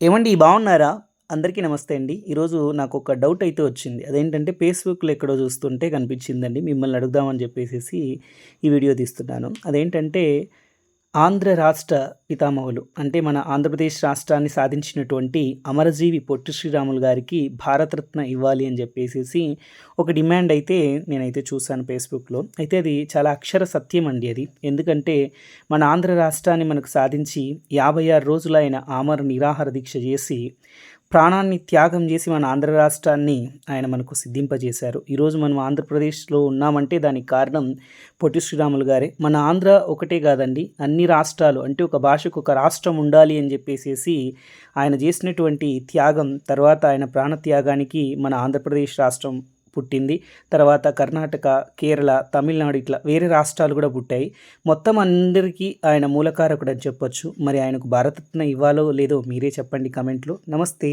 ఏమండి బాగున్నారా? అందరికీ నమస్తే అండి. ఈరోజు నాకొక డౌట్ అయితే వచ్చింది. అదేంటంటే ఫేస్‌బుక్‌లో ఎక్కడో చూస్తుంటే కనిపించిందండి. మిమ్మల్ని అడుగుదామని చెప్పేసేసి ఈ వీడియో తీస్తున్నాను. అదేంటంటే ఆంధ్ర రాష్ట్ర పితామహులు అంటే మన ఆంధ్రప్రదేశ్ రాష్ట్రాన్ని సాధించినటువంటి అమరజీవి పొట్టి శ్రీరాములు గారికి భారతరత్న ఇవ్వాలి అని చెప్పేసేసి ఒక డిమాండ్ అయితే నేనైతే చూసాను ఫేస్‌బుక్‌లో. అయితే అది చాలా అక్షర సత్యం అండి అది. ఎందుకంటే మన ఆంధ్ర రాష్ట్రాన్ని మనకు సాధించి 56 రోజులు ఆయన ఆమర నిరాహార దీక్ష చేసి ప్రాణాన్ని త్యాగం చేసి మన ఆంధ్ర రాష్ట్రాన్ని ఆయన మనకు సిద్ధింపజేశారు. ఈరోజు మనం ఆంధ్రప్రదేశ్‌లో ఉన్నామంటే దానికి కారణం పొట్టి శ్రీరాములు గారే. మన ఆంధ్ర ఒకటే కాదండి, అన్ని రాష్ట్రాలు అంటే ఒక భాషకు ఒక రాష్ట్రం ఉండాలి అని చెప్పేసేసి ఆయన చేసినటువంటి త్యాగం తర్వాత ఆయన ప్రాణత్యాగానికి మన ఆంధ్రప్రదేశ్ రాష్ట్రం పుట్టింది. తర్వాత కర్ణాటక, కేరళ, తమిళనాడు ఇట్లా వేరే రాష్ట్రాలు కూడా పుట్టాయి. మొత్తం అందరికీ ఆయన మూలకారకుడని చెప్పొచ్చు. మరి ఆయనకు భారతరత్న ఇవ్వాలో లేదో మీరే చెప్పండి కామెంట్‌లో. నమస్తే.